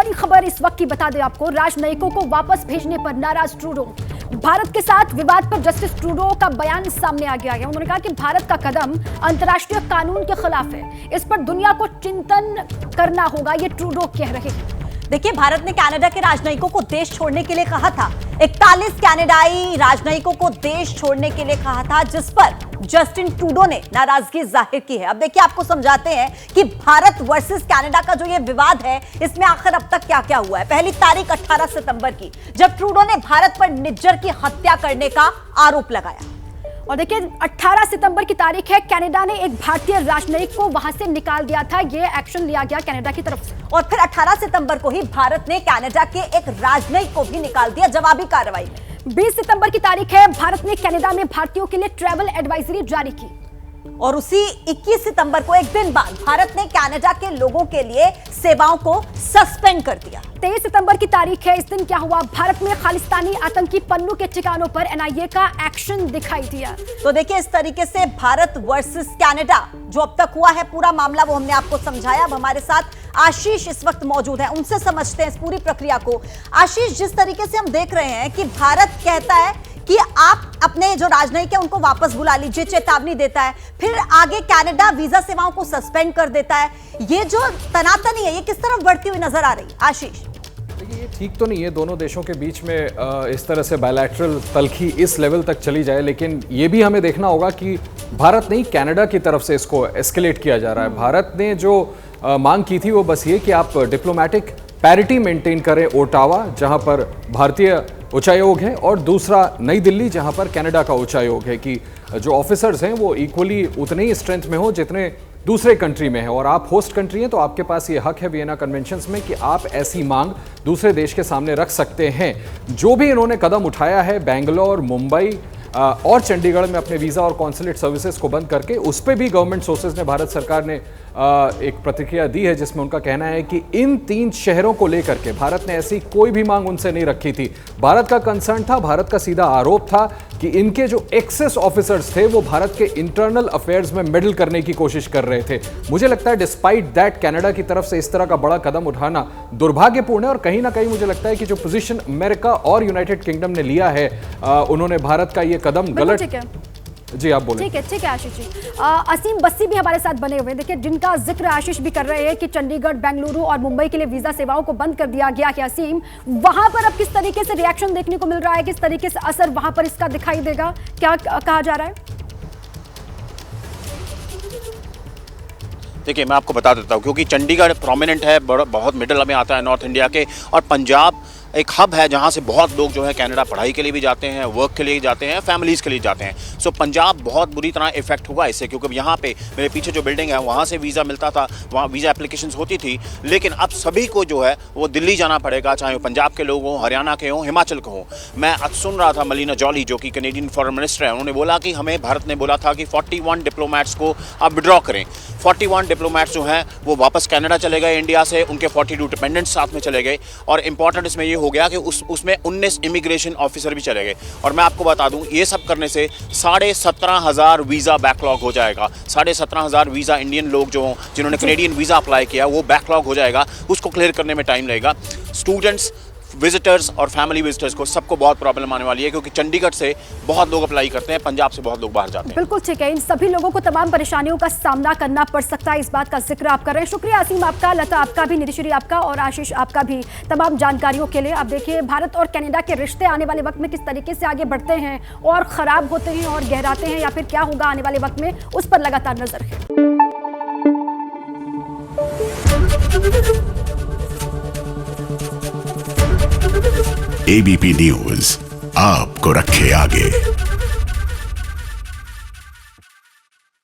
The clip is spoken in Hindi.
बड़ी खबर इस वक्त की बता दें आपको, राजनयिकों को वापस भेजने पर नाराज ट्रूडो। भारत के साथ विवाद पर जस्टिस ट्रूडो का बयान सामने आ गया है। उन्होंने कहा कि भारत का कदम अंतर्राष्ट्रीय कानून के खिलाफ है, इस पर दुनिया को चिंतन करना होगा, ये ट्रूडो कह रहे हैं। देखिए, भारत ने कनाडा के राजनयिकों को देश छोड़ने के लिए कहा था। 41 कनाडाई राजनयिकों को देश छोड़ने के लिए कहा था, जिस पर जस्टिन ट्रूडो ने नाराजगी जाहिर की है। अब देखिए, आपको समझाते हैं कि भारत वर्सेस कनाडा का जो ये विवाद है, इसमें आखिर अब तक क्या क्या हुआ है। पहली तारीख 18 सितंबर की, जब ट्रूडो ने भारत पर निज्जर की हत्या करने का आरोप लगाया। और देखिए, 18 सितंबर की तारीख है, कनाडा ने एक भारतीय राजनयिक को वहां से निकाल दिया था। ये एक्शन लिया गया कनाडा की तरफ से। और फिर 18 सितंबर को ही भारत ने कनाडा के एक राजनयिक को भी निकाल दिया जवाबी कार्रवाई में। 20 सितंबर की तारीख है, भारत ने कनाडा में भारतीयों के लिए ट्रैवल एडवाइजरी जारी की। और उसी 21 सितंबर को, एक दिन बाद, भारत ने कनाडा के लोगों के लिए सेवाओं को सस्पेंड कर दिया। 23 सितंबर की तारीख है, इस दिन क्या हुआ, भारत में खालिस्तानी आतंकी पन्नू के ठिकानों पर एनआईए का एक्शन दिखाई दिया। तो देखिए, इस तरीके से भारत वर्सेस कनाडा जो अब तक हुआ है, पूरा मामला वो हमने आपको समझाया। अब हमारे साथ आशीष इस वक्त मौजूद है, उनसे समझते हैं इस पूरी प्रक्रिया को। आशीष, जिस तरीके से हम देख रहे हैं कि भारत कहता है कि आप अपने जो राजनयिक है उनको वापस बुला लीजिए, चेतावनी देता है, फिर आगे कनाडा वीजा सेवाओं को सस्पेंड कर देता है। ये जो तनातनी है, ये किस तरफ बढ़ती हुई नजर आ रही है आशीष? देखिए, ये ठीक तो नहीं है दोनों देशों के बीच में इस तरह से बायलैटरल तल्खी इस लेवल तक चली जाए, लेकिन ये भी हमें देखना होगा कि भारत नहीं, कनाडा की तरफ से इसको एस्केलेट किया जा रहा है। भारत ने जो मांग की थी वो बस ये कि आप डिप्लोमेटिक पैरिटी मेंटेन करें ओटावा, जहां पर भारतीय उच्चायोग है, और दूसरा नई दिल्ली, जहां पर कनाडा का उच्चायोग है, कि जो ऑफिसर्स हैं वो इक्वली उतने ही स्ट्रेंथ में हो जितने दूसरे कंट्री में है। और आप होस्ट कंट्री हैं तो आपके पास ये हक है वियना कन्वेंशंस में कि आप ऐसी मांग दूसरे देश के सामने रख सकते हैं। जो भी इन्होंने कदम उठाया है, बेंगलोर, मुंबई और चंडीगढ़ में अपने वीज़ा और कॉन्सुलेट सर्विसेज को बंद करके, उस पर भी गवर्नमेंट सोर्सेज ने, भारत सरकार ने एक प्रतिक्रिया दी है, जिसमें उनका कहना है कि इन 3 शहरों को लेकर के भारत ने ऐसी कोई भी मांग उनसे नहीं रखी थी। भारत का कंसर्न था, भारत का सीधा आरोप था कि इनके जो एक्सेस ऑफिसर्स थे वो भारत के इंटरनल अफेयर्स में मेडल करने की कोशिश कर रहे थे। मुझे लगता है डिस्पाइट दैट कनाडा की तरफ से इस तरह का बड़ा कदम उठाना दुर्भाग्यपूर्ण है, और कहीं ना कहीं मुझे लगता है कि जो पोजीशन अमेरिका और यूनाइटेड किंगडम ने लिया है, उन्होंने भारत का ये कदम गलत। जी, आप बोलें। ठीक है आशीष जी। असीम बस्सी भी हमारे साथ बने हुए हैं। देखिए, जिनका जिक्र आशीष भी कर रहे हैं कि चंडीगढ़, बेंगलुरु और मुंबई के लिए वीजा सेवाओं को बंद कर दिया गया है। असीम, वहां पर अब किस तरीके से रिएक्शन देखने को मिल रहा है, किस तरीके से असर वहां पर इसका दिखाई देगा, क्या कहा जा रहा है? देखिए, मैं आपको बता देता हूँ, क्योंकि चंडीगढ़ प्रोमिनेंट है, बहुत मिडल में आता है नॉर्थ इंडिया के, और पंजाब एक हब है जहाँ से बहुत लोग जो है कनाडा पढ़ाई के लिए भी जाते हैं, वर्क के लिए जाते हैं, फैमिलीज़ के लिए जाते हैं। सो पंजाब बहुत बुरी तरह इफेक्ट हुआ इससे, क्योंकि यहाँ पे मेरे पीछे जो बिल्डिंग है वहाँ से वीज़ा मिलता था, वहाँ वीज़ा एप्लीकेशंस होती थी, लेकिन अब सभी को जो है वो दिल्ली जाना पड़ेगा, चाहे वो पंजाब के लोग हों, हरियाणा के हों, हिमाचल के हों। मैं आज सुन रहा था मलिना जॉली, जो कि कैनेडियन फॉरेन मिनिस्टर है, उन्होंने बोला कि हमें भारत ने बोला था कि 41 डिप्लोमेट्स को आप विड्रॉ करें। 41 डिप्लोमेट्स जो हैं वो वापस कनाडा चले गए इंडिया से, उनके 42 डिपेंडेंट्स साथ में चले गए, और इंपॉर्टेंट इसमें ये हो गया कि उसमें 19 इमिग्रेशन ऑफिसर भी चले गए। और मैं आपको बता दूं, ये सब करने से 17,500 वीज़ा बैकलॉग हो जाएगा। 17,500 वीज़ा इंडियन लोग जो जिन्होंने कैनेडियन वीज़ा अप्लाई किया वो बैकलॉग हो जाएगा, उसको क्लियर करने में टाइम लगेगा। स्टूडेंट्स, विजिटर्स और फैमिली विजिटर्स को सबको बहुत प्रॉब्लम आने वाली है, क्योंकि चंडीगढ़ से बहुत लोग अप्लाई करते हैं, पंजाब से बहुत लोग बाहर जाते हैं। बिल्कुल ठीक है, इन सभी लोगों को तमाम परेशानियों का सामना करना पड़ सकता है, इस बात का जिक्र आप कर रहे हैं। शुक्रिया असीम आपका, लता आपका भी, निधिश्री आपका, और आशीष आपका भी, तमाम जानकारियों के लिए। अब देखिए, भारत और कनाडा के रिश्ते आने वाले वक्त में किस तरीके से आगे बढ़ते हैं, और खराब होते हैं और गहराते हैं, या फिर क्या होगा आने वाले वक्त में, उस पर लगातार नजर है। एबीपी न्यूज आपको रखे आगे।